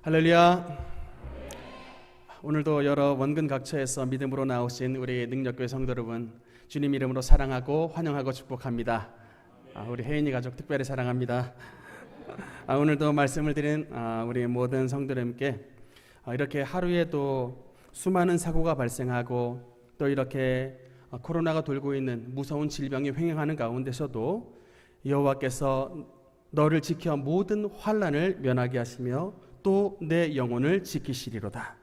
할렐루야. 오늘도 여러 원근 각처에서 믿음으로 나오신 우리 능력교회 성도 여러분, 주님 이름으로 사랑하고 환영하고 축복합니다. 우리 혜인이 가족 특별히 사랑합니다. 오늘도 말씀을 드린 우리 모든 성도님께 이렇게 하루에도 수많은 사고가 발생하고 또 이렇게 코로나가 돌고 있는 무서운 질병이 횡행하는 가운데서도 여호와께서 너를 지켜 모든 환난을 면하게 하시며 또 내 영혼을 지키시리로다.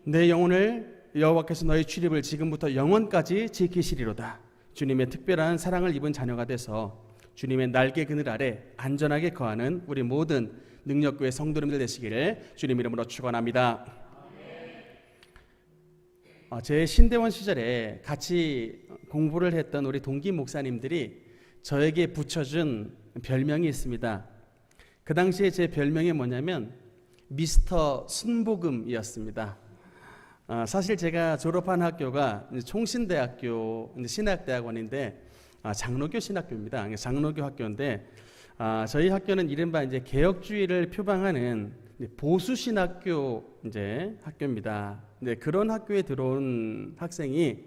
내 영혼을 여호와께서 너의 출입을 지금부터 영원까지 지키시리로다. 주님의 특별한 사랑을 입은 자녀가 돼서 주님의 날개 그늘 아래 안전하게 거하는 우리 모든 능력교회 성도님들 되시기를 주님 이름으로 축원합니다. 제 신대원 시절에 같이 공부를 했던 우리 동기 목사님들이 저에게 붙여준 별명이 있습니다. 그 당시에 제 별명이 뭐냐면 미스터 순복음이었습니다. 사실 제가 졸업한 학교가 총신대학교 신학대학원인데 장로교 신학교입니다. 장로교 학교인데 저희 학교는 이른바 이제 개혁주의를 표방하는 보수 신학교 학교입니다. 근데 그런 학교에 들어온 학생이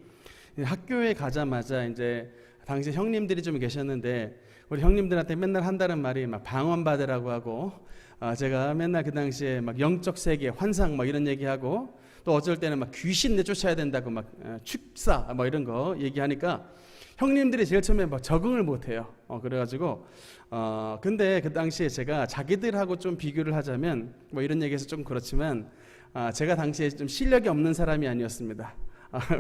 학교에 가자마자 이제 당시 형님들이 좀 계셨는데 우리 형님들한테 맨날 한다는 말이 막 방언 받으라고 하고 제가 맨날 그 당시에 막 영적 세계 환상 막 이런 얘기하고 또 어쩔 때는 막 귀신 내쫓아야 된다고 막 축사 뭐 이런 거 얘기하니까 형님들이 제일 처음에 막 적응을 못해요. 그래가지고 근데 그 당시에 제가 자기들하고 좀 비교를 하자면 뭐 이런 얘기해서 좀 그렇지만 제가 당시에 좀 실력이 없는 사람이 아니었습니다.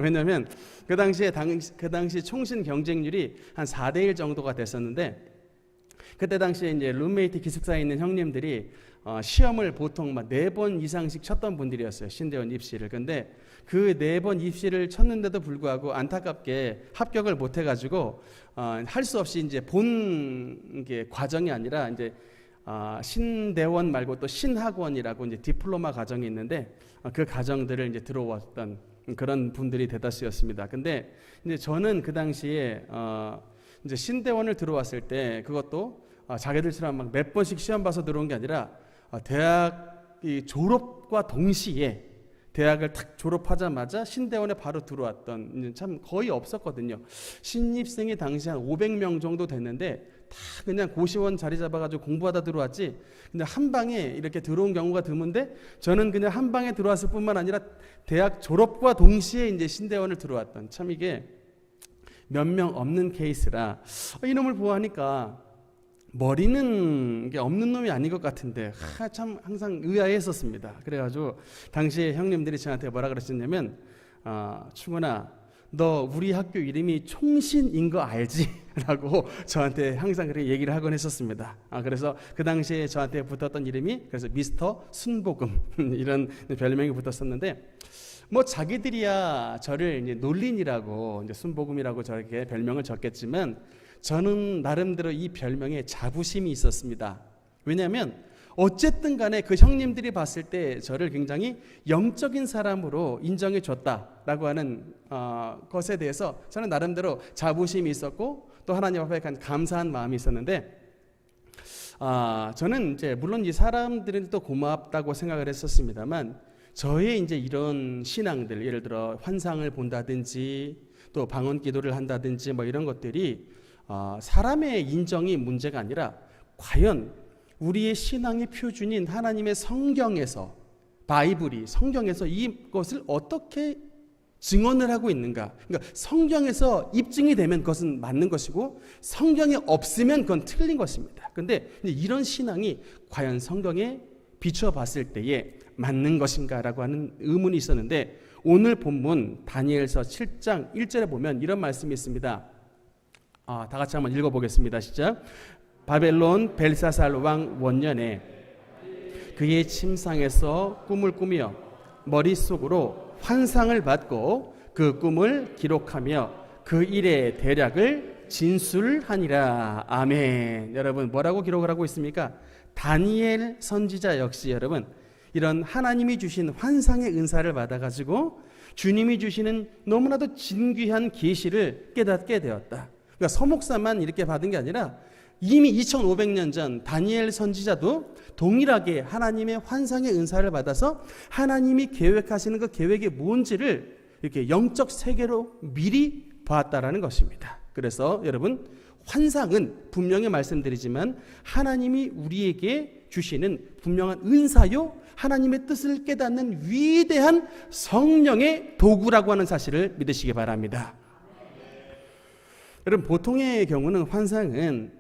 왜냐하면 그 당시 총신 경쟁률이 한 4대1 정도가 됐었는데 그때 당시에 이제 룸메이트 기숙사에 있는 형님들이 시험을 보통 막 4번 이상씩 쳤던 분들이었어요. 신대원 입시를. 근데 그 4번 입시를 쳤는데도 불구하고 안타깝게 합격을 못 해가지고 할 수 없이 이제 본 게 과정이 아니라 이제 신대원 말고 또 신학원이라고 이제 디플로마 과정이 있는데 그 과정들을 이제 들어왔던 그런 분들이 대다수였습니다. 근데 이제 저는 그 당시에 이제 신대원을 들어왔을 때 그것도 자기들처럼 막 몇 번씩 시험 봐서 들어온 게 아니라 대학 졸업과 동시에 대학을 탁 졸업하자마자 신대원에 바로 들어왔던 참 거의 없었거든요. 신입생이 당시 한 500명 정도 됐는데 다 그냥 고시원 자리 잡아가지고 공부하다 들어왔지. 근데 한 방에 이렇게 들어온 경우가 드문데 저는 그냥 한 방에 들어왔을 뿐만 아니라 대학 졸업과 동시에 이제 신대원을 들어왔던 참 이게 몇 명 없는 케이스라 이놈을 보아하니까 머리는 게 없는 놈이 아닌 것 같은데 참 항상 의아했었습니다. 그래가지고 당시에 형님들이 저한테 뭐라 그러셨냐면 충원아 너 우리 학교 이름이 총신인 거 알지? 라고 저한테 항상 그렇게 얘기를 하곤 했었습니다. 그래서 그 당시에 저한테 붙었던 이름이 그래서 미스터 순복음 이런 별명이 붙었었는데 뭐 자기들이야 저를 이제 놀린이라고 이제 순복음이라고 저렇게 별명을 줬겠지만 저는 나름대로 이 별명에 자부심이 있었습니다. 왜냐하면 어쨌든 간에 그 형님들이 봤을 때 저를 굉장히 영적인 사람으로 인정해 줬다라고 하는 것에 대해서 저는 나름대로 자부심이 있었고 또 하나님 앞에 감사한 마음이 있었는데 저는 이제 물론 이 사람들은 또 고맙다고 생각을 했었습니다만 저의 이제 이런 신앙들 예를 들어 환상을 본다든지 또 방언 기도를 한다든지 뭐 이런 것들이 사람의 인정이 문제가 아니라 과연 우리의 신앙의 표준인 하나님의 성경에서 바이블이 성경에서 이것을 어떻게 증언을 하고 있는가. 그러니까 성경에서 입증이 되면 그것은 맞는 것이고 성경에 없으면 그건 틀린 것입니다. 그런데 이런 신앙이 과연 성경에 비추어 봤을 때에 맞는 것인가라고 하는 의문이 있었는데 오늘 본문 다니엘서 7장 1절에 보면 이런 말씀이 있습니다. 다 같이 한번 읽어보겠습니다. 시작. 바벨론 벨사살 왕 원년에 그의 침상에서 꿈을 꾸며 머릿속으로 환상을 받고 그 꿈을 기록하며 그 일의 대략을 진술하니라. 아멘. 여러분 뭐라고 기록을 하고 있습니까? 다니엘 선지자 역시 여러분 이런 하나님이 주신 환상의 은사를 받아가지고 주님이 주시는 너무나도 진귀한 계시를 깨닫게 되었다. 그러니까 서목사만 이렇게 받은 게 아니라 이미 2500년 전 다니엘 선지자도 동일하게 하나님의 환상의 은사를 받아서 하나님이 계획하시는 그 계획이 뭔지를 이렇게 영적 세계로 미리 보았다라는 것입니다. 그래서 여러분, 환상은 분명히 말씀드리지만 하나님이 우리에게 주시는 분명한 은사요, 하나님의 뜻을 깨닫는 위대한 성령의 도구라고 하는 사실을 믿으시기 바랍니다. 여러분, 보통의 경우는 환상은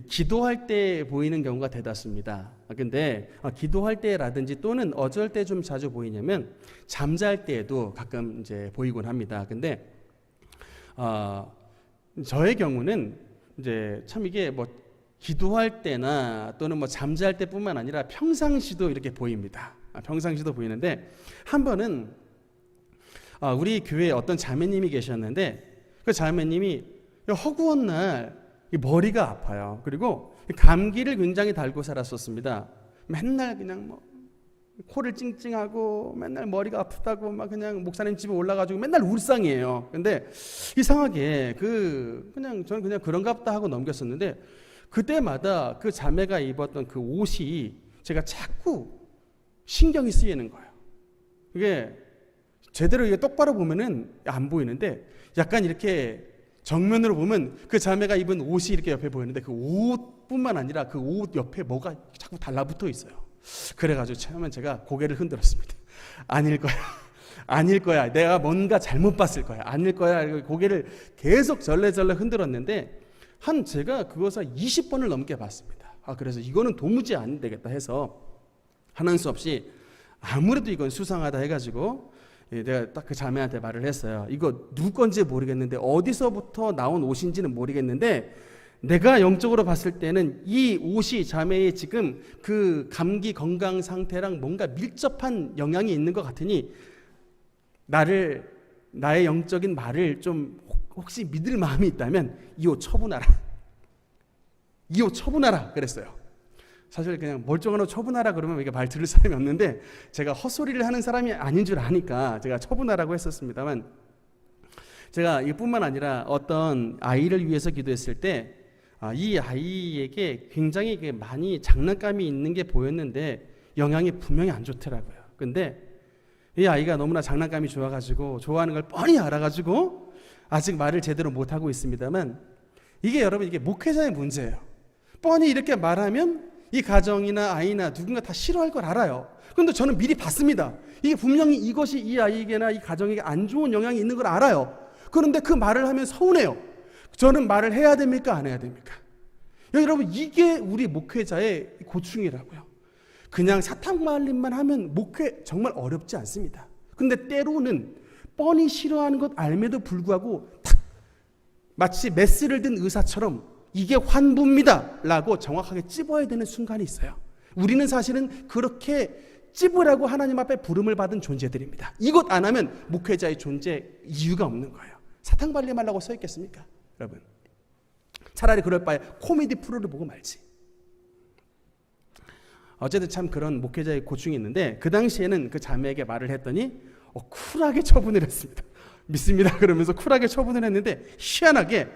기도할 때 보이는 경우가 대다수입니다. 근데 기도할 때라든지 또는 어쩔 때 좀 자주 보이냐면 잠잘 때에도 가끔 이제 보이곤 합니다. 근데 저의 경우는 이제 참 이게 뭐 기도할 때나 또는 뭐 잠잘 때뿐만 아니라 평상시도 이렇게 보입니다. 평상시도 보이는데 한 번은 우리 교회에 어떤 자매님이 계셨는데 그 자매님이 허구한 날 머리가 아파요. 그리고 감기를 굉장히 달고 살았었습니다. 맨날 그냥 뭐 코를 찡찡하고 맨날 머리가 아프다고 막 그냥 목사님 집에 올라가지고 맨날 울상이에요. 근데 이상하게 저는 그냥 그런가 보다 하고 넘겼었는데 그때마다 그 자매가 입었던 그 옷이 제가 자꾸 신경이 쓰이는 거예요. 이게 제대로 이게 똑바로 보면은 안 보이는데 약간 이렇게 정면으로 보면 그 자매가 입은 옷이 이렇게 옆에 보이는데 그 옷뿐만 아니라 그 옷 옆에 뭐가 자꾸 달라붙어 있어요. 그래가지고 처음엔 제가 고개를 흔들었습니다. 아닐 거야. 아닐 거야. 내가 뭔가 잘못 봤을 거야. 아닐 거야. 고개를 계속 절레절레 흔들었는데 제가 그것을 20번을 넘게 봤습니다. 그래서 이거는 도무지 안 되겠다 해서 하는 수 없이 아무래도 이건 수상하다 해가지고 내가 딱 그 자매한테 말을 했어요. 이거 누구 건지 모르겠는데 어디서부터 나온 옷인지는 모르겠는데 내가 영적으로 봤을 때는 이 옷이 자매의 지금 그 감기 건강 상태랑 뭔가 밀접한 영향이 있는 것 같으니 나의 영적인 말을 좀 혹시 믿을 마음이 있다면 이 옷 처분하라. 이 옷 처분하라 그랬어요. 사실 그냥 멀쩡한 옷 처분하라 그러면 이게 말 들을 사람이 없는데 제가 헛소리를 하는 사람이 아닌 줄 아니까 제가 처분하라고 했었습니다만 제가 이뿐만 아니라 어떤 아이를 위해서 기도했을 때 이 아이에게 굉장히 많이 장난감이 있는 게 보였는데 영향이 분명히 안 좋더라고요. 근데 이 아이가 너무나 장난감이 좋아가지고 좋아하는 걸 뻔히 알아가지고 아직 말을 제대로 못하고 있습니다만 이게 여러분 이게 목회자의 문제예요. 뻔히 이렇게 말하면 이 가정이나 아이나 누군가 다 싫어할 걸 알아요. 그런데 저는 미리 봤습니다. 이게 분명히 이것이 이 아이에게나 이 가정에게 안 좋은 영향이 있는 걸 알아요. 그런데 그 말을 하면 서운해요. 저는 말을 해야 됩니까? 안 해야 됩니까? 여러분 이게 우리 목회자의 고충이라고요. 그냥 사탕 말림만 하면 목회 정말 어렵지 않습니다. 근데 때로는 뻔히 싫어하는 것 알매도 불구하고 탁 마치 메스를 든 의사처럼 이게 환부입니다 라고 정확하게 찝어야 되는 순간이 있어요. 우리는 사실은 그렇게 찝으라고 하나님 앞에 부름을 받은 존재들입니다. 이것 안 하면 목회자의 존재 이유가 없는 거예요. 사탕 발림하려고 서 있겠습니까? 여러분 차라리 그럴 바에 코미디 프로를 보고 말지. 어쨌든 참 그런 목회자의 고충이 있는데 그 당시에는 그 자매에게 말을 했더니 쿨하게 처분을 했습니다. 믿습니다 그러면서 쿨하게 처분을 했는데 희한하게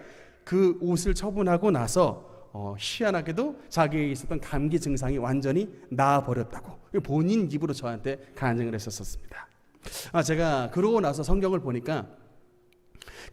그 옷을 처분하고 나서 희한하게도 자기에 있었던 감기 증상이 완전히 나아버렸다고 본인 입으로 저한테 간증을 했었습니다. 제가 그러고 나서 성경을 보니까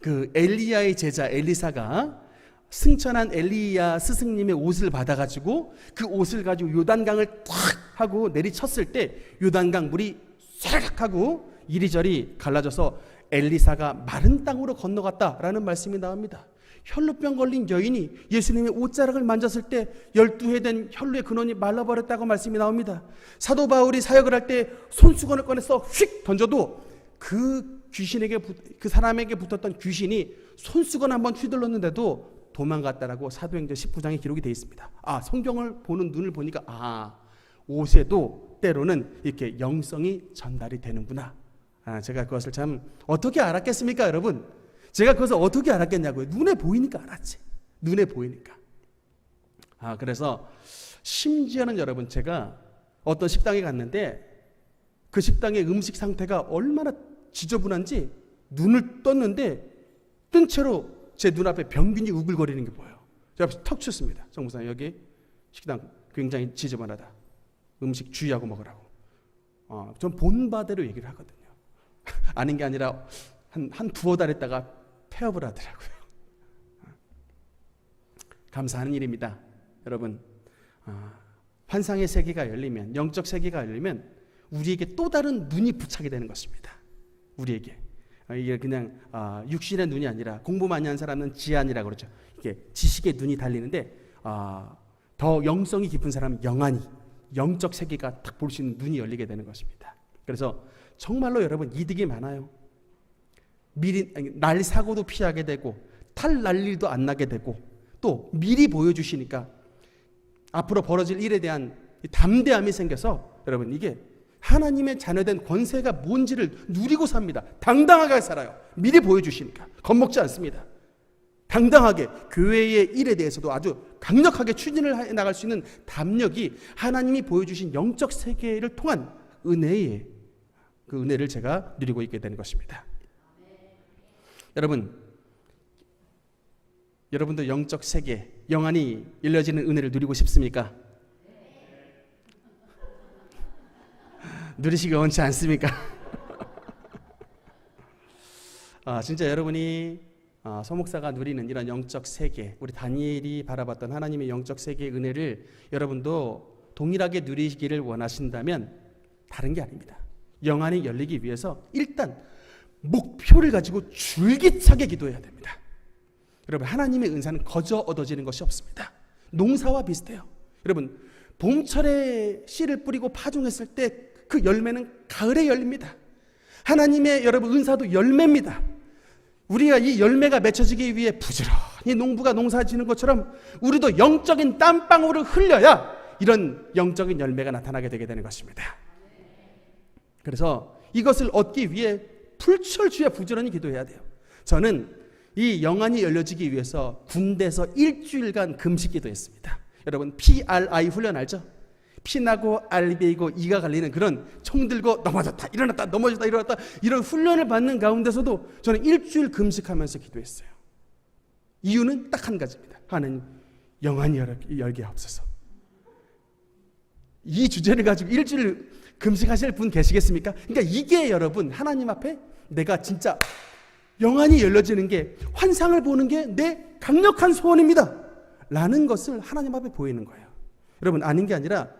그 엘리야의 제자 엘리사가 승천한 엘리야 스승님의 옷을 받아가지고 그 옷을 가지고 요단강을 탁 하고 내리쳤을 때 요단강 물이 쇠락 하고 이리저리 갈라져서 엘리사가 마른 땅으로 건너갔다라는 말씀이 나옵니다. 혈루병 걸린 여인이 예수님의 옷자락을 만졌을 때 12해 된 혈루의 근원이 말라버렸다고 말씀이 나옵니다. 사도 바울이 사역을 할 때 손수건을 꺼내서 휙 던져도 그 사람에게 붙었던 귀신이 손수건 한번 휘둘렀는데도 도망갔다라고 사도행전 19장에 기록이 되어 있습니다. 성경을 보는 눈을 보니까 옷에도 때로는 이렇게 영성이 전달이 되는구나. 제가 그것을 참 어떻게 알았겠습니까, 여러분? 제가 그것을 어떻게 알았겠냐고요. 눈에 보이니까 알았지. 눈에 보이니까. 그래서 심지어는 여러분 제가 어떤 식당에 갔는데 그 식당의 음식 상태가 얼마나 지저분한지 눈을 떴는데 뜬 채로 제 눈앞에 병균이 우글거리는 게 보여요. 제가 턱 쳤습니다. 정무사님, 여기 식당 굉장히 지저분하다. 음식 주의하고 먹으라고. 전 본바대로 얘기를 하거든요. 아닌 게 아니라 한 두어 달 있다가 폐업을 하더라고요. 감사하는 일입니다. 여러분, 환상의 세계가 열리면, 영적 세계가 열리면 우리에게 또 다른 눈이 부착이 되는 것입니다. 우리에게. 이게 그냥 육신의 눈이 아니라, 공부 많이 한 사람은 지안이라고 그러죠. 이게 지식의 눈이 달리는데 더 영성이 깊은 사람은 영안이, 영적 세계가 딱 볼 수 있는 눈이 열리게 되는 것입니다. 그래서 정말로 여러분 이득이 많아요. 미리 날 사고도 피하게 되고 탈 날 일도 안 나게 되고, 또 미리 보여주시니까 앞으로 벌어질 일에 대한 담대함이 생겨서 여러분, 이게 하나님의 자녀된 권세가 뭔지를 누리고 삽니다. 당당하게 살아요. 미리 보여주시니까 겁먹지 않습니다. 당당하게 교회의 일에 대해서도 아주 강력하게 추진을 해 나갈 수 있는 담력이 하나님이 보여주신 영적 세계를 통한 은혜의 그 은혜를 제가 누리고 있게 되는 것입니다. 여러분도 영적 세계, 영안이 열려지는 은혜를 누리고 싶습니까? 누리시기 원치 않습니까? 진짜 여러분이 소목사가 누리는 이런 영적 세계, 우리 다니엘이 바라봤던 하나님의 영적 세계의 은혜를 여러분도 동일하게 누리시기를 원하신다면 다른 게 아닙니다. 영안이 열리기 위해서 일단 목표를 가지고 줄기차게 기도해야 됩니다. 여러분, 하나님의 은사는 거저 얻어지는 것이 없습니다. 농사와 비슷해요. 여러분, 봄철에 씨를 뿌리고 파종했을 때 그 열매는 가을에 열립니다. 하나님의 여러분 은사도 열매입니다. 우리가 이 열매가 맺혀지기 위해 부지런히 농부가 농사 지는 것처럼 우리도 영적인 땀방울을 흘려야 이런 영적인 열매가 나타나게 되게 되는 것입니다. 그래서 이것을 얻기 위해 불철주야 부지런히 기도해야 돼요. 저는 이 영안이 열려지기 위해서 군대에서 일주일간 금식 기도했습니다. 여러분, PRI 훈련 알죠? 피나고 알 베이고 이가 갈리는 그런 총 들고 넘어졌다 일어났다 넘어졌다 일어났다 이런 훈련을 받는 가운데서도 저는 일주일 금식하면서 기도했어요. 이유는 딱 한 가지입니다. 하나님, 영안이 열게 하옵소서. 이 주제를 가지고 일주일 금식하실 분 계시겠습니까? 그러니까 이게 여러분, 하나님 앞에 내가 진짜 영안이 열려지는 게, 환상을 보는 게 내 강력한 소원입니다 라는 것을 하나님 앞에 보이는 거예요. 여러분, 아닌 게 아니라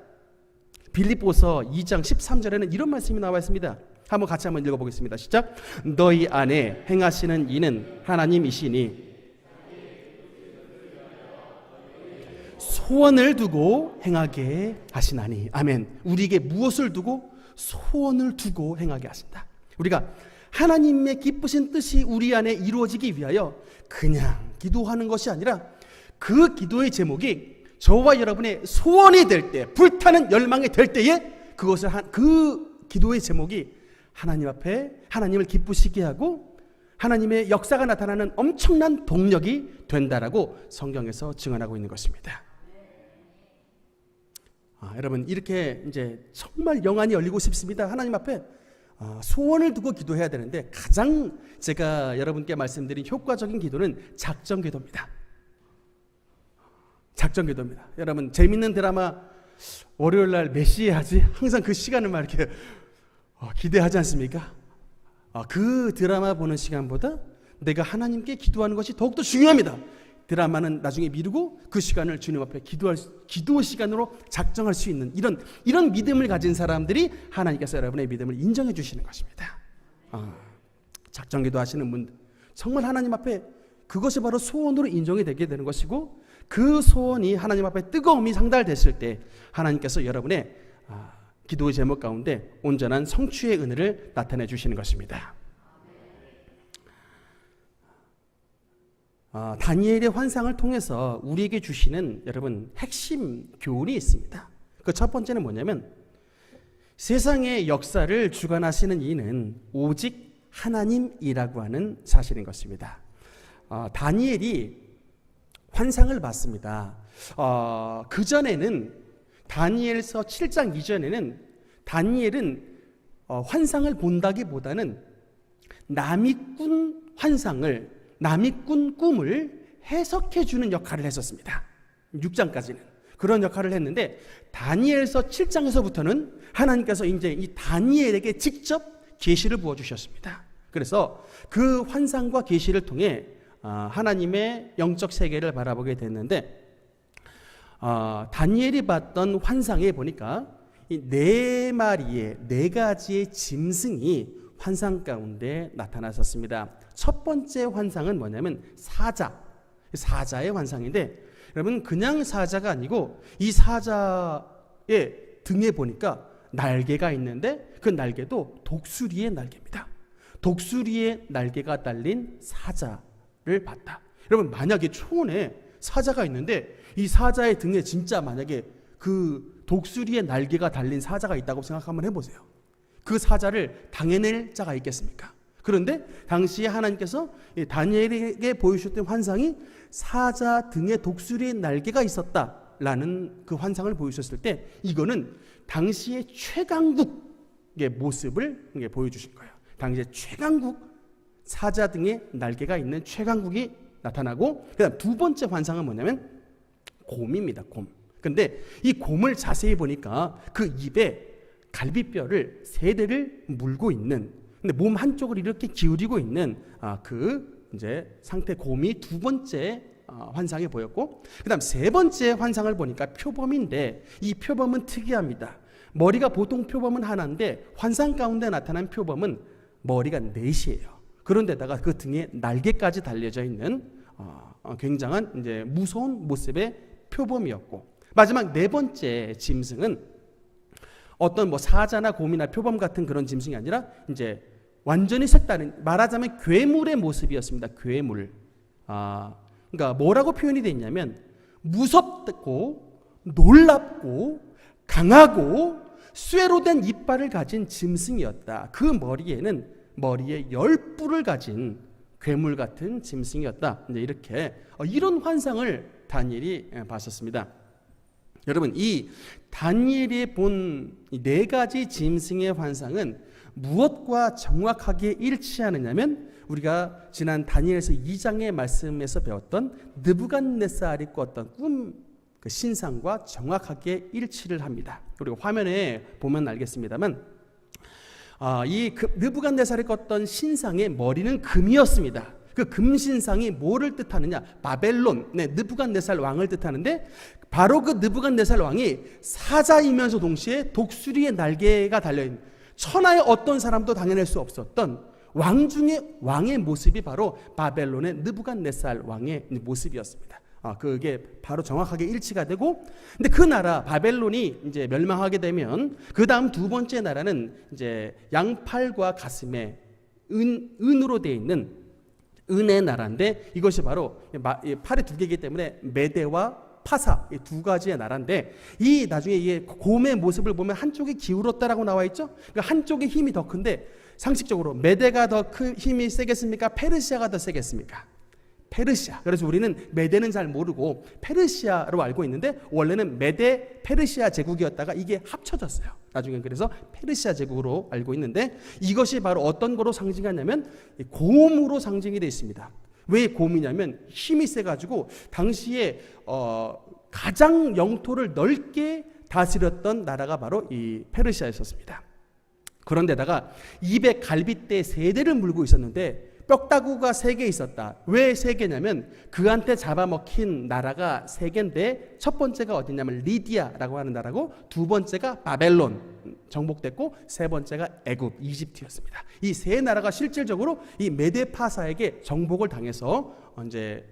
빌립보서 2장 13절에는 이런 말씀이 나와 있습니다. 같이 한번 읽어보겠습니다. 시작. 너희 안에 행하시는 이는 하나님이시니 소원을 두고 행하게 하시나니. 아멘. 우리에게 무엇을 두고? 소원을 두고 행하게 하신다. 우리가 하나님의 기쁘신 뜻이 우리 안에 이루어지기 위하여 그냥 기도하는 것이 아니라 그 기도의 제목이 저와 여러분의 소원이 될 때, 불타는 열망이 될 때에 그 기도의 제목이 하나님 앞에 하나님을 기쁘시게 하고 하나님의 역사가 나타나는 엄청난 동력이 된다라고 성경에서 증언하고 있는 것입니다. 여러분, 이렇게 이제 정말 영안이 열리고 싶습니다. 하나님 앞에 소원을 두고 기도해야 되는데, 가장 제가 여러분께 말씀드린 효과적인 기도는 작정 기도입니다. 작정 기도입니다. 여러분, 재밌는 드라마 월요일 날 몇 시에 하지? 항상 그 시간을 막 이렇게 기대하지 않습니까? 그 드라마 보는 시간보다 내가 하나님께 기도하는 것이 더욱더 중요합니다. 드라마는 나중에 미루고 그 시간을 주님 앞에 기도 시간으로 작정할 수 있는 이런 믿음을 가진 사람들이 하나님께서 여러분의 믿음을 인정해 주시는 것입니다. 작정 기도하시는 분들, 정말 하나님 앞에 그것이 바로 소원으로 인정이 되게 되는 것이고, 그 소원이 하나님 앞에 뜨거움이 상달됐을 때 하나님께서 여러분의 기도의 제목 가운데 온전한 성취의 은혜를 나타내 주시는 것입니다. 다니엘의 환상을 통해서 우리에게 주시는 여러분 핵심 교훈이 있습니다. 그 첫 번째는 뭐냐면, 세상의 역사를 주관하시는 이는 오직 하나님이라고 하는 사실인 것입니다. 다니엘이 환상을 봤습니다. 그전에는 다니엘서 7장 이전에는 다니엘은 환상을 본다기보다는 남이 꾼 꿈을 해석해 주는 역할을 했었습니다. 6장까지는 그런 역할을 했는데 다니엘서 7장에서부터는 하나님께서 이제 이 다니엘에게 직접 계시를 부어 주셨습니다. 그래서 그 환상과 계시를 통해 하나님의 영적 세계를 바라보게 됐는데 다니엘이 봤던 환상에 보니까 이 4마리의 4가지의 짐승이 환상 가운데 나타났었습니다. 첫 번째 환상은 뭐냐면 사자의 환상인데, 여러분 그냥 사자가 아니고 이 사자의 등에 보니까 날개가 있는데 그 날개도 독수리의 날개입니다. 독수리의 날개가 달린 사자를 봤다. 여러분 만약에 초원에 사자가 있는데 이 사자의 등에 진짜 만약에 그 독수리의 날개가 달린 사자가 있다고 생각 한번 해보세요. 그 사자를 당해낼 자가 있겠습니까? 그런데 당시에 하나님께서 다니엘에게 보여주셨던 환상이 사자 등에 독수리의 날개가 있었다라는 그 환상을 보여주셨을 때 이거는 당시의 최강국의 모습을 보여주신 거예요. 당시의 최강국, 사자 등에 날개가 있는 최강국이 나타나고, 그다음 두 번째 환상은 뭐냐면 곰입니다. 곰. 근데 이 곰을 자세히 보니까 그 입에 갈비뼈를 3대를 물고 있는, 근데 몸 한쪽을 이렇게 기울이고 있는 그 이제 상태 곰이 두 번째 환상에 보였고, 그다음 세 번째 환상을 보니까 표범인데 이 표범은 특이합니다. 머리가 보통 표범은 하나인데 환상 가운데 나타난 표범은 머리가 4이에요. 그런데다가 그 등에 날개까지 달려져 있는 굉장한 이제 무서운 모습의 표범이었고, 마지막 4번째 짐승은 어떤 뭐 사자나 곰이나 표범 같은 그런 짐승이 아니라 이제 완전히 색다른, 말하자면 괴물의 모습이었습니다. 괴물. 그러니까 뭐라고 표현이 되어 있냐면 무섭고 놀랍고 강하고 쇠로 된 이빨을 가진 짐승이었다. 그 머리에 10뿔을 가진 괴물 같은 짐승이었다. 이제 이렇게 이런 환상을 다니엘이 봤었습니다. 여러분 이 다니엘이 본 4가지 짐승의 환상은 무엇과 정확하게 일치하느냐면 우리가 지난 다니엘서 2장의 말씀에서 배웠던 느부갓네살이 꿨던 꿈 그 신상과 정확하게 일치를 합니다. 그리고 화면에 보면 알겠습니다만 이 느부갓네살이 꿨던 신상의 머리는 금이었습니다. 그 금신상이 뭐를 뜻하느냐? 바벨론, 느부갓네살 왕을 뜻하는데 바로 그 느부갓네살 왕이 사자이면서 동시에 독수리의 날개가 달려있는, 천하의 어떤 사람도 당해낼 수 없었던 왕 중에 왕의 모습이 바로 바벨론의 느부갓네살 왕의 모습이었습니다. 그게 바로 정확하게 일치가 되고, 근데 그 나라 바벨론이 이제 멸망하게 되면 그 다음 두 번째 나라는 이제 양팔과 가슴에 은으로 되어 있는 은의 나라인데, 이것이 바로 팔이 2개이기 때문에 메대와 파사, 이 2가지의 나라인데, 이 나중에 이 곰의 모습을 보면 한쪽이 기울었다라고 나와 있죠. 그러니까 한쪽의 힘이 더 큰데 상식적으로 메대가 더 힘이 세겠습니까? 페르시아가 더 세겠습니까? 페르시아. 그래서 우리는 메대는 잘 모르고 페르시아로 알고 있는데 원래는 메대 페르시아 제국이었다가 이게 합쳐졌어요. 나중에 그래서 페르시아 제국으로 알고 있는데, 이것이 바로 어떤 거로 상징하냐면 곰으로 상징이 되어 있습니다. 왜 곰이냐면 힘이 세가지고 당시에 가장 영토를 넓게 다스렸던 나라가 바로 이 페르시아였었습니다. 그런데다가 입에 갈빗대 3대를 물고 있었는데 뼈다구가 3개 있었다. 왜 3개냐면 그한테 잡아먹힌 나라가 3개인데 첫 번째가 어디냐면 리디아라고 하는 나라고, 두 번째가 바벨론 정복됐고, 세 번째가 애굽 이집트였습니다. 이 3나라가 실질적으로 이 메데파사에게 정복을 당해서 이제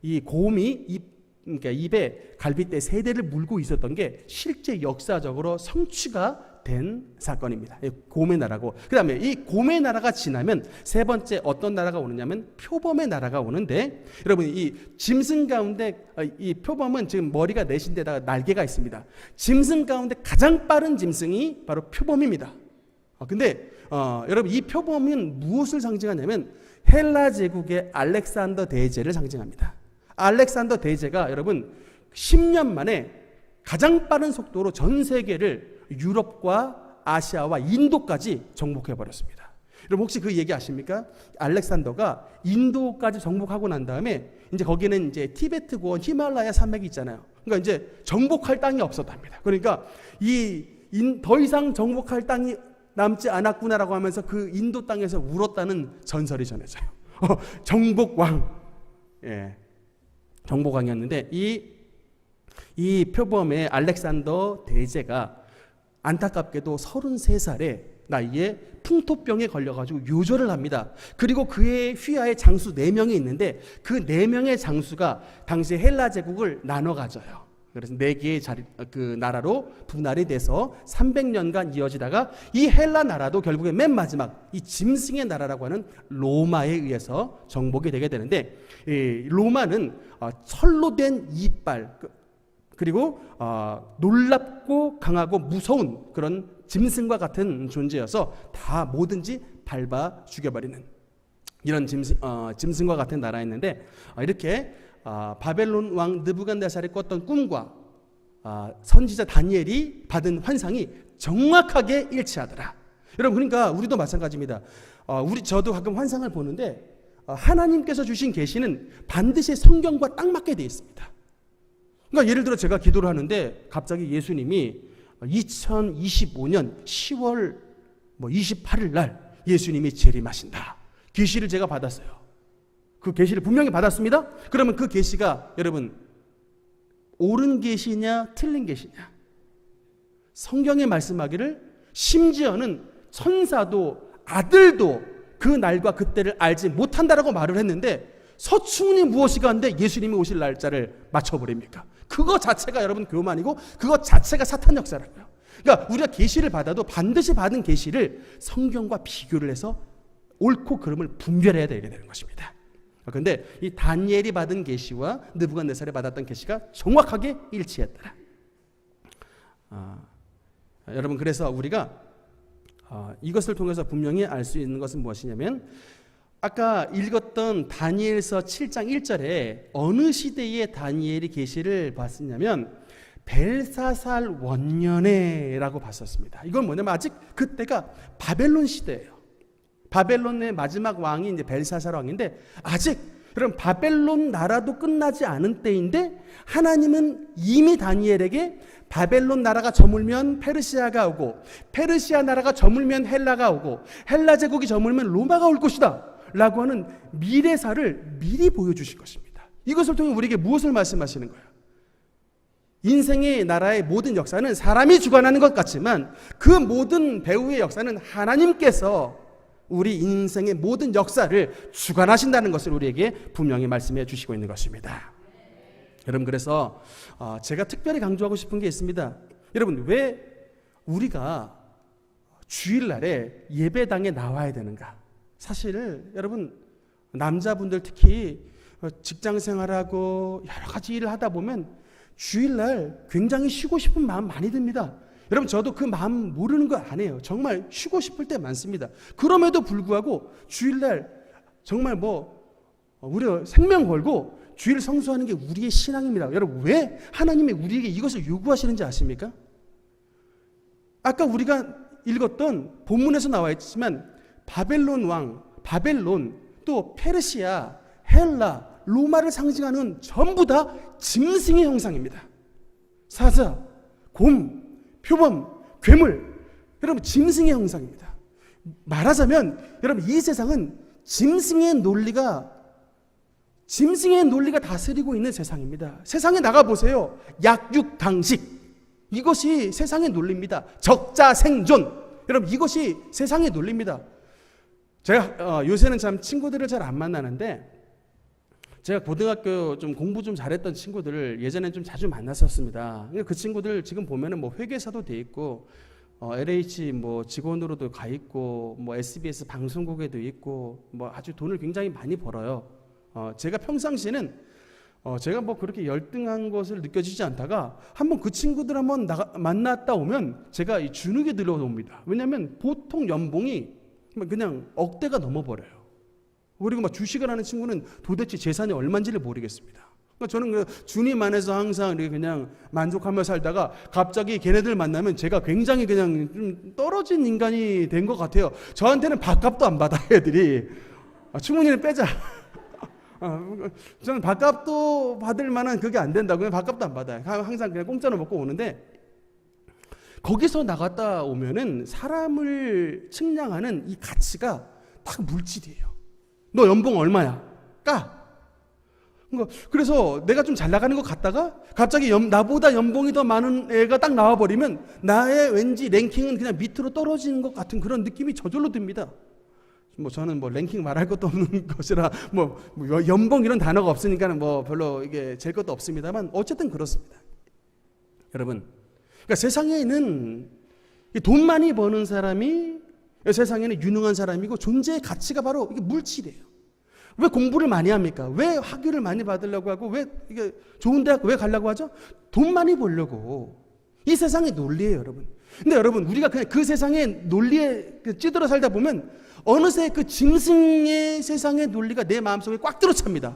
이 곰이 그러니까 입에 갈빗대 3대를 물고 있었던 게 실제 역사적으로 성취가 된 사건입니다. 곰의 나라고, 그 다음에 이 곰의 나라가 지나면 세 번째 어떤 나라가 오느냐면 표범의 나라가 오는데, 여러분 이 짐승 가운데 이 표범은 지금 머리가 4인데다가 날개가 있습니다. 짐승 가운데 가장 빠른 짐승이 바로 표범입니다. 근데 여러분 이 표범은 무엇을 상징하냐면 헬라 제국의 알렉산더 대제를 상징합니다. 알렉산더 대제가 여러분 10년 만에 가장 빠른 속도로 전 세계를 유럽과 아시아와 인도까지 정복해버렸습니다. 여러분 혹시 그 얘기 아십니까? 알렉산더가 인도까지 정복하고 난 다음에 이제 거기는 이제 티베트고 히말라야 산맥이 있잖아요. 그러니까 이제 정복할 땅이 없었답니다. 그러니까 더 이상 정복할 땅이 남지 않았구나라고 하면서 그 인도 땅에서 울었다는 전설이 전해져요. 정복왕, 정복왕이었는데 이 표범의 알렉산더 대제가 안타깝게도 33살에 나이에 풍토병에 걸려가지고 요절을 합니다. 그리고 그의 휘하에 장수 4명이 있는데 그 4명의 장수가 당시 헬라 제국을 나눠 가져요. 그래서 4개의 그 나라로 분할이 돼서 300년간 이어지다가 이 헬라 나라도 결국에 맨 마지막 이 짐승의 나라라고 하는 로마에 의해서 정복이 되게 되는데, 이 로마는 철로 된 이빨 그리고 놀랍고 강하고 무서운 그런 짐승과 같은 존재여서 다 뭐든지 밟아 죽여버리는 이런 짐승과 같은 나라였는데, 이렇게 바벨론 왕 느부갓네살이 꿨던 꿈과 선지자 다니엘이 받은 환상이 정확하게 일치하더라. 여러분, 그러니까 우리도 마찬가지입니다. 저도 가끔 환상을 보는데 하나님께서 주신 계시는 반드시 성경과 딱 맞게 되어 있습니다. 그러니까 예를 들어 제가 기도를 하는데 갑자기 예수님이 2025년 10월 28일 날 예수님이 재림하신다. 계시를 제가 받았어요. 그 계시를 분명히 받았습니다. 그러면 그 계시가 여러분 옳은 계시냐 틀린 계시냐? 성경에 말씀하기를 심지어는 천사도 아들도 그 날과 그때를 알지 못한다라고 말을 했는데 서충이 무엇이가 한데 예수님이 오실 날짜를 맞춰버립니까? 그거 자체가 여러분 교만이고 그거 자체가 사탄 역사라고요. 그러니까 우리가 계시를 받아도 반드시 받은 계시를 성경과 비교를 해서 옳고 그름을 분별해야 되게 되는 것입니다. 그런데 이 다니엘이 받은 계시와 느부갓네살이 받았던 계시가 정확하게 일치했더라. 여러분, 그래서 우리가 이것을 통해서 분명히 알 수 있는 것은 무엇이냐면, 아까 읽었던 다니엘서 7장 1절에 어느 시대에 다니엘이 계시를 봤었냐면 벨사살 원년에라고 봤었습니다. 이건 뭐냐면 아직 그때가 바벨론 시대예요. 바벨론의 마지막 왕이 이제 벨사살 왕인데 아직 여러분 바벨론 나라도 끝나지 않은 때인데 하나님은 이미 다니엘에게 바벨론 나라가 저물면 페르시아가 오고 페르시아 나라가 저물면 헬라가 오고 헬라 제국이 저물면 로마가 올 것이다 라고 하는 미래사를 미리 보여주실 것입니다. 이것을 통해 우리에게 무엇을 말씀하시는 거예요? 인생의 나라의 모든 역사는 사람이 주관하는 것 같지만 그 모든 배후의 역사는 하나님께서 우리 인생의 모든 역사를 주관하신다는 것을 우리에게 분명히 말씀해 주시고 있는 것입니다. 여러분, 그래서 제가 특별히 강조하고 싶은 게 있습니다. 여러분, 왜 우리가 주일날에 예배당에 나와야 되는가? 사실 여러분, 남자분들 특히 직장 생활하고 여러 가지 일을 하다 보면 주일날 굉장히 쉬고 싶은 마음 많이 듭니다. 여러분, 저도 그 마음 모르는 거 아니에요. 정말 쉬고 싶을 때 많습니다. 그럼에도 불구하고 주일날 정말 우리 생명 걸고 주일 성수하는 게 우리의 신앙입니다. 여러분, 왜 하나님이 우리에게 이것을 요구하시는지 아십니까? 아까 우리가 읽었던 본문에서 나와 있지만 바벨론 왕, 바벨론, 또 페르시아, 헬라, 로마를 상징하는 전부 다 짐승의 형상입니다. 사자, 곰, 표범, 괴물, 여러분 짐승의 형상입니다. 말하자면 여러분 이 세상은 짐승의 논리가 다스리고 있는 세상입니다. 세상에 나가보세요. 약육강식, 이것이 세상의 논리입니다. 적자생존, 여러분 이것이 세상의 논리입니다. 제가 요새는 참 친구들을 잘 안 만나는데 제가 고등학교 좀 공부 좀 잘했던 친구들을 예전엔 좀 자주 만났었습니다. 그 친구들 지금 보면은 회계사도 돼 있고 LH 직원으로도 가 있고 SBS 방송국에도 있고 아주 돈을 굉장히 많이 벌어요. 제가 평상시에는 제가 그렇게 열등한 것을 느껴지지 않다가 한번 그 친구들 한번 만났다 오면 제가 이 주눅에 들어옵니다. 왜냐하면 보통 연봉이 그냥 억대가 넘어버려요. 그리고 주식을 하는 친구는 도대체 재산이 얼마인지를 모르겠습니다. 그러니까 저는 주님 안에서 항상 이렇게 그냥 만족하며 살다가 갑자기 걔네들 만나면 제가 굉장히 그냥 좀 떨어진 인간이 된 것 같아요. 저한테는 밥값도 안 받아 애들이. 충분히 빼자. 저는 밥값도 받을 만한 그게 안 된다고 그냥 밥값도 안 받아요. 항상 그냥 공짜로 먹고 오는데 거기서 나갔다 오면은 사람을 측량하는 이 가치가 딱 물질이에요. 너 연봉 얼마야? 까. 그래서 내가 좀 잘 나가는 것 같다가 갑자기 나보다 연봉이 더 많은 애가 딱 나와버리면 나의 왠지 랭킹은 그냥 밑으로 떨어지는 것 같은 그런 느낌이 저절로 듭니다. 저는 랭킹 말할 것도 없는 것이라 연봉 이런 단어가 없으니까는 별로 이게 잴 것도 없습니다만 어쨌든 그렇습니다. 여러분, 그러니까 세상에는 돈 많이 버는 사람이 세상에는 유능한 사람이고 존재의 가치가 바로 이게 물질이에요. 왜 공부를 많이 합니까? 왜 학위를 많이 받으려고 하고 왜 이게 좋은 대학 왜 가려고 하죠? 돈 많이 벌려고. 이 세상의 논리예요, 여러분. 근데 여러분, 우리가 그냥 그 세상의 논리에 찌들어 살다 보면 어느새 그 짐승의 세상의 논리가 내 마음속에 꽉 들어찹니다.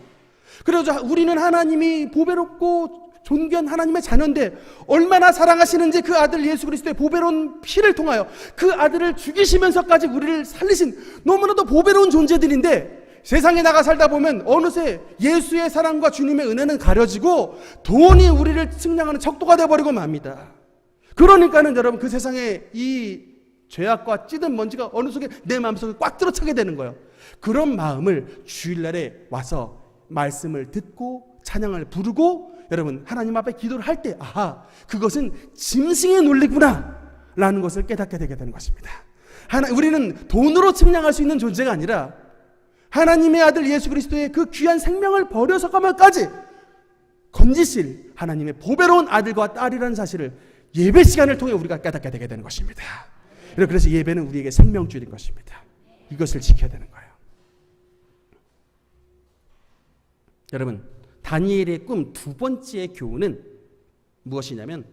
그래서 우리는 하나님이 보배롭고 존귀한 하나님의 자녀인데 얼마나 사랑하시는지 그 아들 예수 그리스도의 보배로운 피를 통하여 그 아들을 죽이시면서까지 우리를 살리신 너무나도 보배로운 존재들인데 세상에 나가 살다 보면 어느새 예수의 사랑과 주님의 은혜는 가려지고 돈이 우리를 측량하는 척도가 되어버리고 맙니다. 그러니까는 여러분 그 세상에 이 죄악과 찌든 먼지가 어느 속에 내 마음속에 꽉 들어차게 되는 거예요. 그런 마음을 주일날에 와서 말씀을 듣고 찬양을 부르고 여러분 하나님 앞에 기도를 할 때 아하 그것은 짐승의 논리구나 라는 것을 깨닫게 되게 되는 것입니다. 우리는 돈으로 측량할 수 있는 존재가 아니라 하나님의 아들 예수 그리스도의 그 귀한 생명을 버려서까지 건지실 하나님의 보배로운 아들과 딸이라는 사실을 예배 시간을 통해 우리가 깨닫게 되게 되는 것입니다. 그래서 예배는 우리에게 생명줄인 것입니다. 이것을 지켜야 되는 거예요. 여러분, 다니엘의 꿈 두 번째 교훈은 무엇이냐면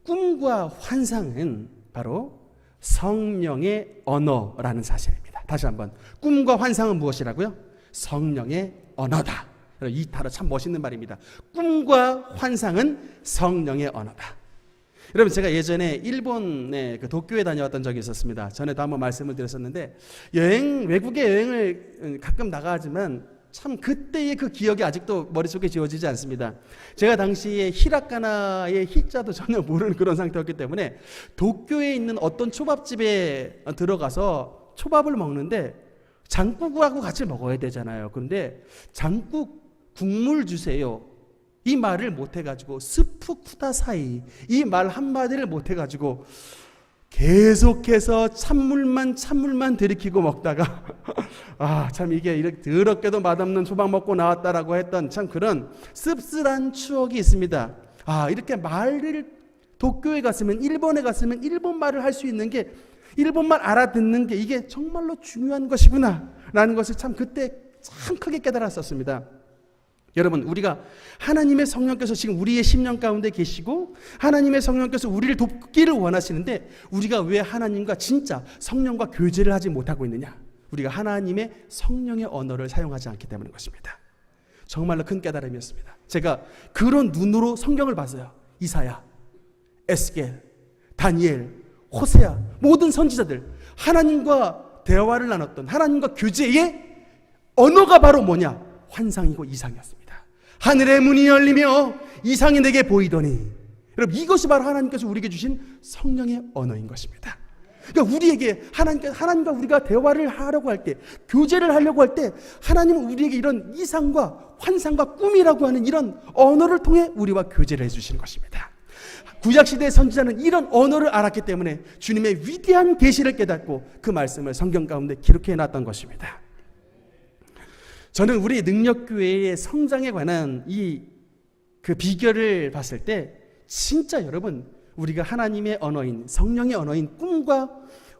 꿈과 환상은 바로 성령의 언어라는 사실입니다. 다시 한번, 꿈과 환상은 무엇이라고요? 성령의 언어다. 이 단어 참 멋있는 말입니다. 꿈과 환상은 성령의 언어다. 여러분, 제가 예전에 일본의 그 도쿄에 다녀왔던 적이 있었습니다. 전에도 한번 말씀을 드렸었는데 외국에 여행을 가끔 나가지만 참 그때의 그 기억이 아직도 머릿속에 지워지지 않습니다. 제가 당시에 히라가나의 히자도 전혀 모르는 그런 상태였기 때문에 도쿄에 있는 어떤 초밥집에 들어가서 초밥을 먹는데 장국하고 같이 먹어야 되잖아요. 그런데 장국 국물 주세요. 이 말을 못해가지고 스프 쿠다사이 이 말 한마디를 못해가지고 계속해서 찬물만 들이키고 먹다가 참 이게 이렇게 더럽게도 맛없는 초밥 먹고 나왔다라고 했던 참 그런 씁쓸한 추억이 있습니다. 이렇게 말을 도쿄에 갔으면 일본에 갔으면 일본 말을 할 수 있는 게 일본말 알아듣는 게 이게 정말로 중요한 것이구나 라는 것을 참 그때 참 크게 깨달았었습니다. 여러분, 우리가 하나님의 성령께서 지금 우리의 심령 가운데 계시고 하나님의 성령께서 우리를 돕기를 원하시는데 우리가 왜 하나님과 진짜 성령과 교제를 하지 못하고 있느냐? 우리가 하나님의 성령의 언어를 사용하지 않기 때문인 것입니다. 정말로 큰 깨달음이었습니다. 제가 그런 눈으로 성경을 봤어요. 이사야, 에스겔, 다니엘, 호세아 모든 선지자들 하나님과 대화를 나눴던 하나님과 교제의 언어가 바로 뭐냐? 환상이고 이상이었습니다. 하늘의 문이 열리며 이상이 내게 보이더니 여러분 이것이 바로 하나님께서 우리에게 주신 성령의 언어인 것입니다. 그러니까 우리에게 하나님과 우리가 대화를 하려고 할 때 교제를 하려고 할 때 하나님은 우리에게 이런 이상과 환상과 꿈이라고 하는 이런 언어를 통해 우리와 교제를 해주시는 것입니다. 구약시대의 선지자는 이런 언어를 알았기 때문에 주님의 위대한 계시를 깨닫고 그 말씀을 성경 가운데 기록해 놨던 것입니다. 저는 우리 능력교회의 성장에 관한 그 비결을 봤을 때 진짜 여러분 우리가 하나님의 언어인 성령의 언어인 꿈과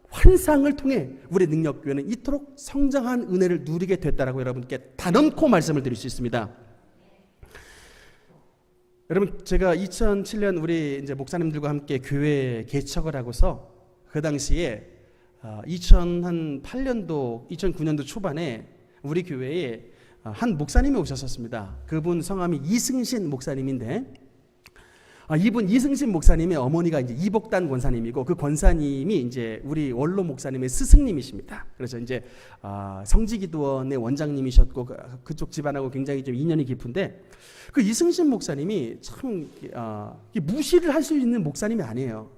환상을 통해 우리 능력교회는 이토록 성장한 은혜를 누리게 됐다라고 여러분께 단언코 말씀을 드릴 수 있습니다. 여러분, 제가 2007년 우리 이제 목사님들과 함께 교회 개척을 하고서 그 당시에 2008년도 2009년도 초반에 우리 교회에 한 목사님이 오셨었습니다. 그분 성함이 이승신 목사님인데, 이분 이승신 목사님의 어머니가 이제 이복단 권사님이고, 그 권사님이 이제 우리 원로 목사님의 스승님이십니다. 그래서 이제 성지기도원의 원장님이셨고, 그쪽 집안하고 굉장히 좀 인연이 깊은데, 그 이승신 목사님이 참 무시를 할 수 있는 목사님이 아니에요.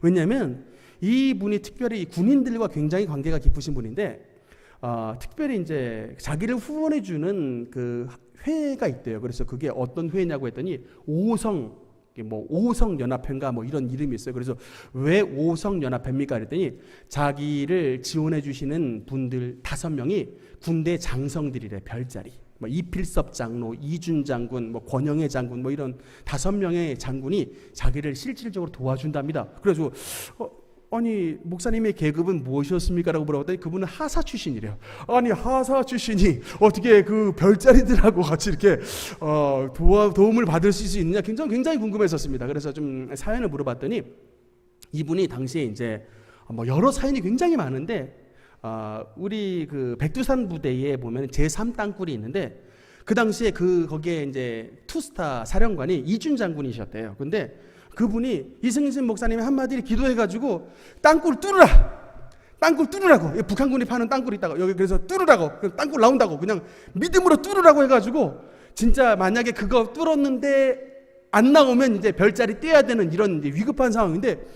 왜냐하면 이분이 특별히 군인들과 굉장히 관계가 깊으신 분인데, 특별히 이제 자기를 후원해 주는 그 회가 있대요. 그래서 그게 어떤 회냐고 했더니 오성 연합회인가 뭐 이런 이름이 있어요. 그래서 왜 오성 연합회입니까? 그랬더니 자기를 지원해 주시는 분들 5명이 군대 장성들이래. 별자리. 뭐 이필섭 장로, 이준 장군, 뭐 권영애 장군, 뭐 이런 5명의 장군이 자기를 실질적으로 도와준답니다. 그래서 아니 목사님의 계급은 무엇이었습니까? 라고 물어봤더니 그분은 하사 출신이래요. 아니 하사 출신이 어떻게 그 별자리들하고 같이 이렇게 도움을 받을 수 있느냐 굉장히 궁금했었습니다. 그래서 좀 사연을 물어봤더니 이분이 당시에 이제 뭐 여러 사연이 굉장히 많은데 우리 그 백두산 부대에 보면 제3땅굴이 있는데 그 당시에 거기에 이제 투스타 사령관이 이준 장군이셨대요. 근데 그분이 이승신 목사님이 한마디를 기도해가지고 땅굴 뚫으라고 북한군이 파는 땅굴이 있다고 여기 그래서 뚫으라고 땅굴 나온다고 그냥 믿음으로 뚫으라고 해가지고 진짜 만약에 그거 뚫었는데 안 나오면 이제 별자리 떼야 되는 이런 이제 위급한 상황인데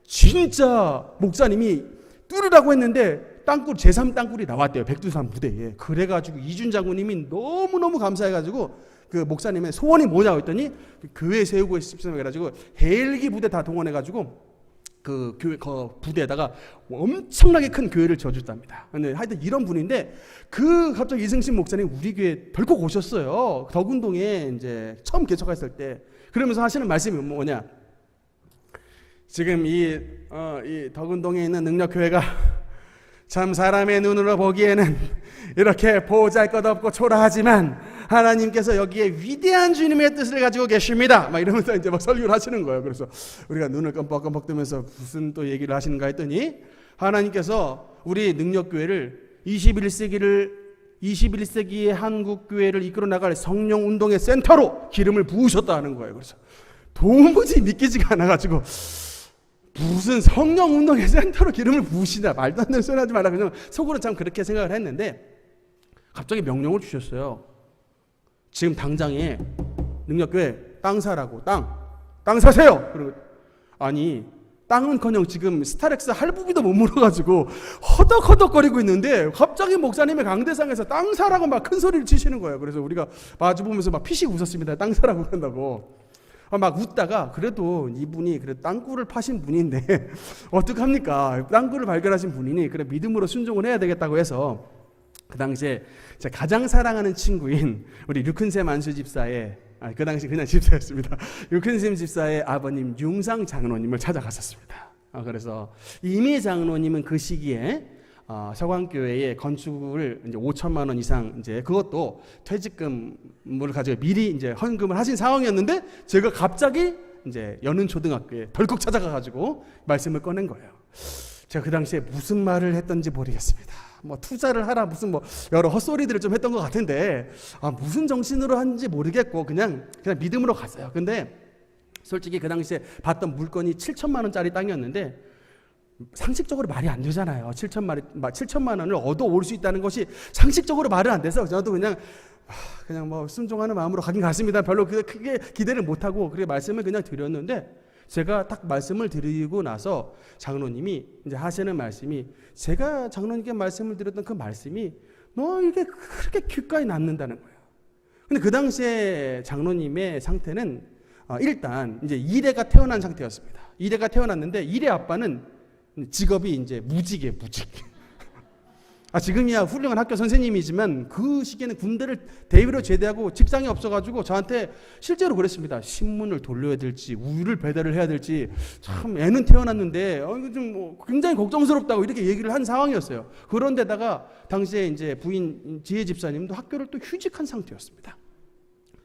진짜 목사님이 뚫으라고 했는데 땅굴 제3땅굴이 나왔대요. 백두산 부대에. 그래가지고 이준 장군님이 너무너무 감사해가지고 그 목사님의 소원이 뭐냐고 했더니 교회 세우고 싶으면 그래가지고 헬기 부대 다 동원해가지고 그 교회 부대에다가 엄청나게 큰 교회를 지어줬답니다. 근데 하여튼 이런 분인데 갑자기 이승신 목사님 우리 교회 덜컥 오셨어요. 덕운동에 이제 처음 개척했을 때 그러면서 하시는 말씀이 뭐냐? 지금 이 덕운동에 있는 능력교회가 참 사람의 눈으로 보기에는 이렇게 보잘것없고 초라하지만 하나님께서 여기에 위대한 주님의 뜻을 가지고 계십니다. 막 이러면서 이제 막 설교를 하시는 거예요. 그래서 우리가 눈을 끔뻑끔뻑 뜨면서 무슨 또 얘기를 하시는가 했더니 하나님께서 우리 능력교회를 21세기의 한국교회를 이끌어 나갈 성령운동의 센터로 기름을 부으셨다는 거예요. 그래서 도무지 믿기지가 않아가지고 무슨 성령운동의 센터로 기름을 부으시냐 말도 안 되는 소리 하지 말라 그냥 속으로 참 그렇게 생각을 했는데 갑자기 명령을 주셨어요. 지금 당장에 능력교회 땅 사라고 땅 사세요. 그리고 아니 땅은커녕 지금 스타렉스 할부비도 못 물어가지고 허덕허덕거리고 있는데 갑자기 목사님의 강대상에서 땅 사라고 막 큰 소리를 치시는 거예요. 그래서 우리가 마주보면서 막 피식 웃었습니다. 땅 사라고 한다고. 막 웃다가 그래도 이분이 그래도 땅굴을 파신 분인데 어떡합니까? 땅굴을 발견하신 분이니 그래 믿음으로 순종을 해야 되겠다고 해서 그 당시에 제가 가장 사랑하는 친구인 우리 류큰샘 안수 집사의 그 당시 그냥 집사였습니다. 류큰샘 집사의 아버님 융상 장로님을 찾아갔었습니다. 그래서 이미 장로님은 그 시기에 서광교회의 건축을 이제 5천만 원 이상 이제 그것도 퇴직금을 가지고 미리 이제 헌금을 하신 상황이었는데 제가 갑자기 이제 여는 초등학교에 덜컥 찾아가가지고 말씀을 꺼낸 거예요. 제가 그 당시에 무슨 말을 했던지 모르겠습니다. 뭐 투자를 하라 무슨 뭐 여러 헛소리들을 좀 했던 것 같은데 무슨 정신으로 한지 모르겠고 그냥 믿음으로 갔어요. 근데 솔직히 그 당시에 봤던 물건이 7천만 원짜리 땅이었는데 상식적으로 말이 안 되잖아요. 7천만 원을 얻어올 수 있다는 것이 상식적으로 말은 안 돼서 저도 그냥 뭐 순종하는 마음으로 가긴 갔습니다. 별로 크게 기대를 못하고 그렇게 말씀을 그냥 드렸는데 제가 딱 말씀을 드리고 나서 장로님이 이제 하시는 말씀이 제가 장로님께 말씀을 드렸던 그 말씀이 너 이게 그렇게 귓가에 남는다는 거예요. 근데 그 당시에 장로님의 상태는 일단 이제 이래가 태어난 상태였습니다. 이래가 태어났는데 이래 아빠는 직업이 이제 무직. 지금이야 훌륭한 학교 선생님이지만 그 시기에는 군대를 대위로 제대하고 직장이 없어가지고 저한테 실제로 그랬습니다. 신문을 돌려야 될지 우유를 배달을 해야 될지 참 애는 태어났는데 이거 좀 굉장히 걱정스럽다고 이렇게 얘기를 한 상황이었어요. 그런데다가 당시에 이제 부인 지혜 집사님도 학교를 또 휴직한 상태였습니다.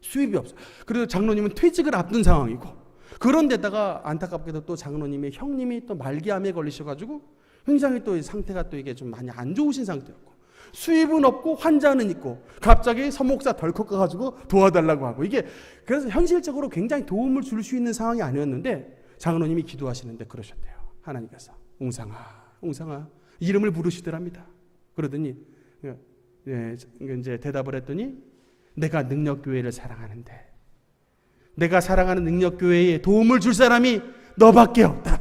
수입이 없어. 그래서 장로님은 퇴직을 앞둔 상황이고. 그런데다가 안타깝게도 또 장로님의 형님이 또 말기암에 걸리셔가지고 굉장히 또 상태가 또 이게 좀 많이 안 좋으신 상태였고 수입은 없고 환자는 있고 갑자기 서목사 덜컥 가가지고 도와달라고 하고 이게 그래서 현실적으로 굉장히 도움을 줄 수 있는 상황이 아니었는데 장로님이 기도하시는데 그러셨대요. 하나님께서 웅상아 이름을 부르시더랍니다. 그러더니 이제 대답을 했더니 내가 능력교회를 사랑하는데 내가 사랑하는 능력교회에 도움을 줄 사람이 너밖에 없다.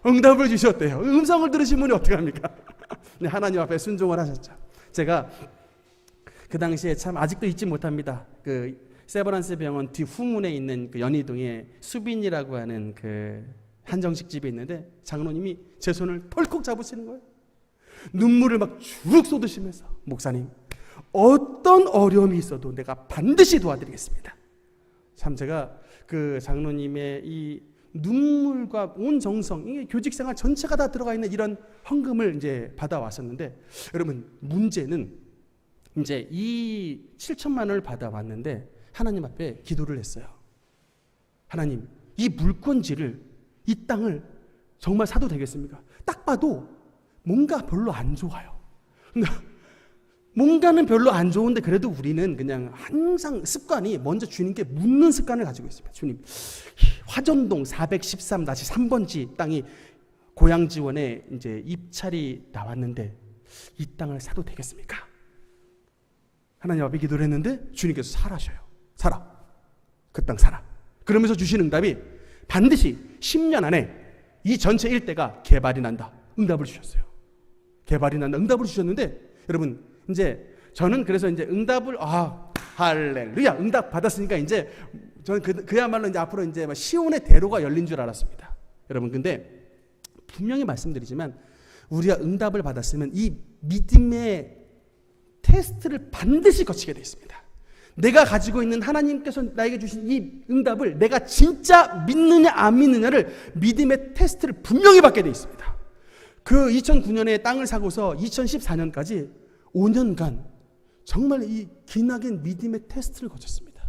응답을 주셨대요. 음성을 들으신 분이 어떻게 합니까? 하나님 앞에 순종을 하셨죠. 제가 그 당시에 참 아직도 잊지 못합니다. 그 세브란스 병원 뒤 후문에 있는 그 연희동에 수빈이라고 하는 그 한정식 집이 있는데 장로님이 제 손을 털컥 잡으시는 거예요. 눈물을 막 쭉 쏟으시면서 목사님 어떤 어려움이 있어도 내가 반드시 도와드리겠습니다. 참 제가 그 장로님의 이 눈물과 온 정성, 이게 교직생활 전체가 다 들어가 있는 이런 헌금을 이제 받아왔었는데 여러분 문제는 이제 이 7천만 원을 받아왔는데 하나님 앞에 기도를 했어요. 하나님 이 물건지를 이 땅을 정말 사도 되겠습니까? 딱 봐도 뭔가 별로 안 좋아요. 뭔가는 별로 안 좋은데 그래도 우리는 그냥 항상 습관이 먼저 주님께 묻는 습관을 가지고 있습니다. 주님, 화전동 413-3번지 땅이 고향지원에 이제 입찰이 나왔는데 이 땅을 사도 되겠습니까? 하나님 앞에 기도를 했는데 주님께서 사라셔요. 사라. 그 땅 사라. 그러면서 주신 응답이 반드시 10년 안에 이 전체 일대가 개발이 난다. 응답을 주셨어요. 개발이 난다. 응답을 주셨는데 여러분 이제 저는 그래서 이제 응답을 할렐루야 응답 받았으니까 이제 저는 그야말로 이제 앞으로 이제 시온의 대로가 열린 줄 알았습니다. 여러분 근데 분명히 말씀드리지만 우리가 응답을 받았으면 이 믿음의 테스트를 반드시 거치게 되어 있습니다. 내가 가지고 있는 하나님께서 나에게 주신 이 응답을 내가 진짜 믿느냐 안 믿느냐를 믿음의 테스트를 분명히 받게 되어 있습니다. 그 2009년에 땅을 사고서 2014년까지 5년간 정말 이 기나긴 믿음의 테스트를 거쳤습니다.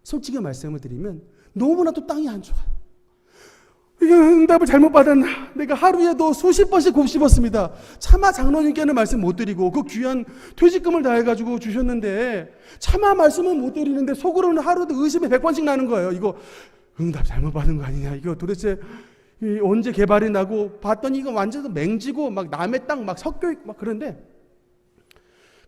솔직히 말씀을 드리면 너무나도 땅이 안 좋아요. 이게 응답을 잘못 받았나? 내가 하루에도 수십 번씩 곱씹었습니다. 차마 장로님께는 말씀 못 드리고 그 귀한 퇴직금을 다 해가지고 주셨는데 차마 말씀은 못 드리는데 속으로는 하루도 의심이 100번씩 나는 거예요. 이거 응답 잘못 받은 거 아니냐? 이거 도대체 언제 개발이 나고 봤더니 이거 완전 맹지고 막 남의 땅 막 섞여 있고 막 그런데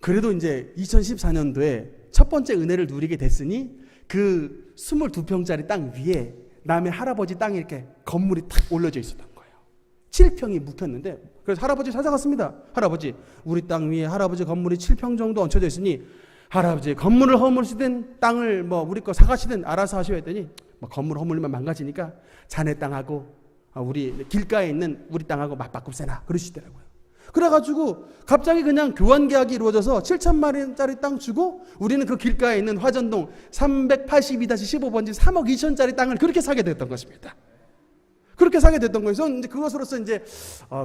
그래도 이제 2014년도에 첫 번째 은혜를 누리게 됐으니 그 22평짜리 땅 위에 남의 할아버지 땅에 이렇게 건물이 탁 올려져 있었던 거예요. 7평이 묵혔는데 그래서 할아버지 찾아갔습니다. 할아버지 우리 땅 위에 할아버지 건물이 7평 정도 얹혀져 있으니 할아버지 건물을 허물시든 땅을 뭐 우리 거 사가시든 알아서 하셔야 했더니 뭐 건물 허물면 망가지니까 자네 땅하고 우리 길가에 있는 우리 땅하고 맞바꿉세나 그러시더라고요. 그래가지고 갑자기 그냥 교환 계약이 이루어져서 7천만 원짜리 땅 주고 우리는 그 길가에 있는 화전동 382-15번지 3억 2천짜리 땅을 그렇게 사게 됐던 것입니다. 그렇게 사게 됐던 거예요. 이제 그것으로서 이제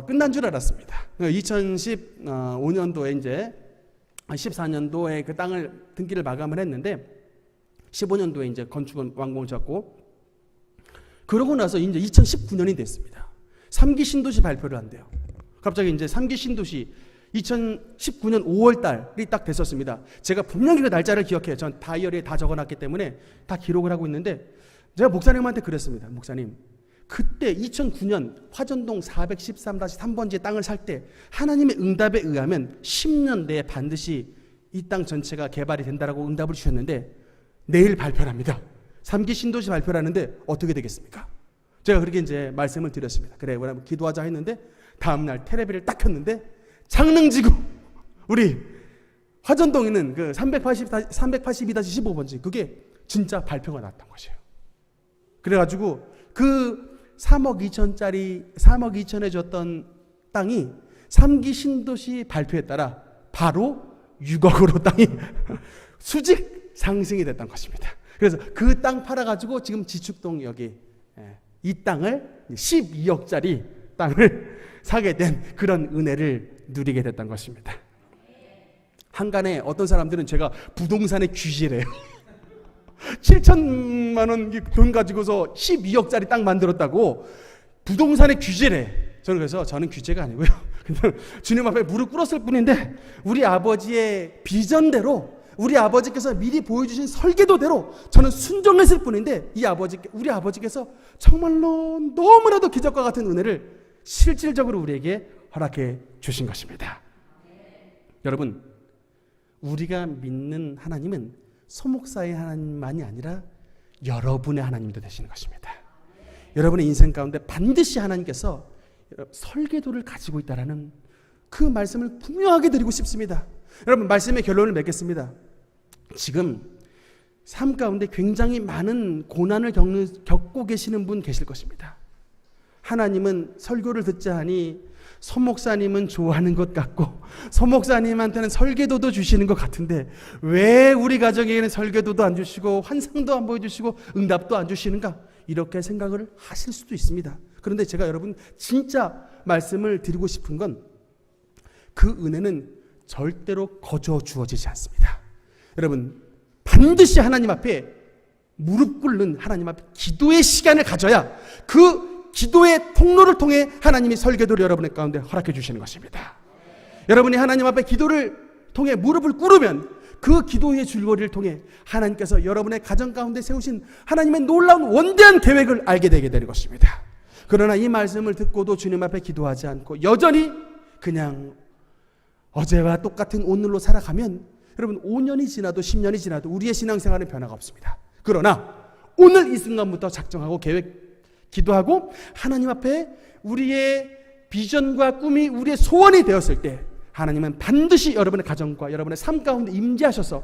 끝난 줄 알았습니다. 2015년도에 이제 14년도에 그 땅을 등기를 마감을 했는데 15년도에 이제 건축은 완공을 잡고 그러고 나서 이제 2019년이 됐습니다. 3기 신도시 발표를 한대요. 갑자기 이제 3기 신도시 2019년 5월 달이 딱 됐었습니다. 제가 분명히 그 날짜를 기억해요. 전 다이어리에 다 적어놨기 때문에 다 기록을 하고 있는데 제가 목사님한테 그랬습니다. 목사님, 그때 2009년 화전동 413-3번지의 땅을 살 때 하나님의 응답에 의하면 10년 내에 반드시 이 땅 전체가 개발이 된다라고 응답을 주셨는데 내일 발표를 합니다. 3기 신도시 발표를 하는데 어떻게 되겠습니까? 제가 그렇게 이제 말씀을 드렸습니다. 그래, 우리 한번 기도하자 했는데 다음날 텔레비를 딱 켰는데 장릉지구 우리 화전동에 있는 그 382-15번지 그게 진짜 발표가 났던 것이에요. 그래가지고 그 3억 2천에 줬던 땅이 3기 신도시 발표에 따라 바로 6억으로 땅이 수직 상승이 됐던 것입니다. 그래서 그 땅 팔아가지고 지금 지축동 여기 이 땅을 12억짜리 땅을 사게 된 그런 은혜를 누리게 됐던 것입니다. 한간에 어떤 사람들은 제가 부동산의 귀재래요. 7천만 원 돈 가지고서 12억짜리 땅 만들었다고 부동산의 귀재래. 저는 그래서 저는 귀재가 아니고요. 그냥 주님 앞에 무릎 꿇었을 뿐인데 우리 아버지의 비전대로 우리 아버지께서 미리 보여주신 설계도대로 저는 순종했을 뿐인데 우리 아버지께서 정말로 너무나도 기적과 같은 은혜를 실질적으로 우리에게 허락해 주신 것입니다. 여러분, 우리가 믿는 하나님은 소목사의 하나님만이 아니라 여러분의 하나님도 되시는 것입니다. 여러분의 인생 가운데 반드시 하나님께서 설계도를 가지고 있다는 그 말씀을 분명하게 드리고 싶습니다. 여러분, 말씀의 결론을 맺겠습니다. 지금 삶 가운데 굉장히 많은 고난을 겪고 계시는 분 계실 것입니다. 하나님은 설교를 듣자 하니 소목사님은 좋아하는 것 같고 소목사님한테는 설계도도 주시는 것 같은데 왜 우리 가정에게는 설계도도 안 주시고 환상도 안 보여주시고 응답도 안 주시는가, 이렇게 생각을 하실 수도 있습니다. 그런데 제가 여러분 진짜 말씀을 드리고 싶은 건 그 은혜는 절대로 거저 주어지지 않습니다. 여러분, 반드시 하나님 앞에 무릎 꿇는 하나님 앞에 기도의 시간을 가져야 그 기도의 통로를 통해 하나님이 설계도를 여러분의 가운데 허락해 주시는 것입니다. 여러분이 하나님 앞에 기도를 통해 무릎을 꿇으면 그 기도의 줄거리를 통해 하나님께서 여러분의 가정 가운데 세우신 하나님의 놀라운 원대한 계획을 알게 되게 되는 것입니다. 그러나 이 말씀을 듣고도 주님 앞에 기도하지 않고 여전히 그냥 어제와 똑같은 오늘로 살아가면 여러분 5년이 지나도 10년이 지나도 우리의 신앙생활은 변화가 없습니다. 그러나 오늘 이 순간부터 작정하고 기도하고 하나님 앞에 우리의 비전과 꿈이 우리의 소원이 되었을 때 하나님은 반드시 여러분의 가정과 여러분의 삶 가운데 임재하셔서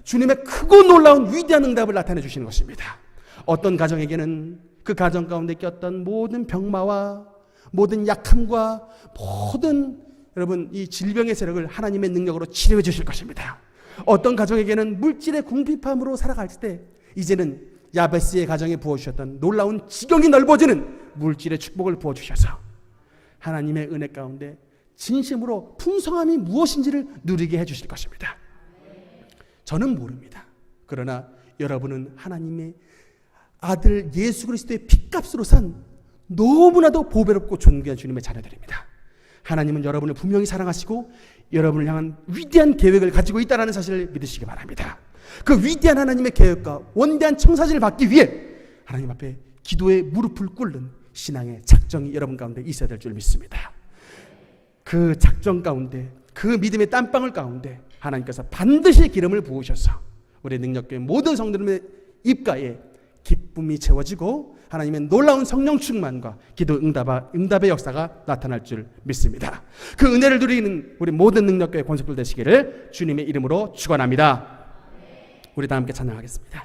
주님의 크고 놀라운 위대한 응답을 나타내 주시는 것입니다. 어떤 가정에게는 그 가정 가운데 꼈던 모든 병마와 모든 약함과 모든 여러분 이 질병의 세력을 하나님의 능력으로 치료해 주실 것입니다. 어떤 가정에게는 물질의 궁핍함으로 살아갈 때 이제는 야베스의 가정에 부어주셨던 놀라운 지경이 넓어지는 물질의 축복을 부어주셔서 하나님의 은혜 가운데 진심으로 풍성함이 무엇인지를 누리게 해주실 것입니다. 저는 모릅니다. 그러나 여러분은 하나님의 아들 예수 그리스도의 핏값으로 산 너무나도 보배롭고 존귀한 주님의 자녀들입니다. 하나님은 여러분을 분명히 사랑하시고 여러분을 향한 위대한 계획을 가지고 있다는 사실을 믿으시기 바랍니다. 그 위대한 하나님의 계획과 원대한 청사진을 받기 위해 하나님 앞에 기도의 무릎을 꿇는 신앙의 작정이 여러분 가운데 있어야 될 줄 믿습니다. 그 작정 가운데 그 믿음의 땀방울 가운데 하나님께서 반드시 기름을 부으셔서 우리 능력교회 모든 성도들의 입가에 기쁨이 채워지고 하나님의 놀라운 성령 충만과 기도 응답의 역사가 나타날 줄 믿습니다. 그 은혜를 누리는 우리 모든 능력교회 권속들 되시기를 주님의 이름으로 축원합니다. 우리 다 함께 찬양하겠습니다.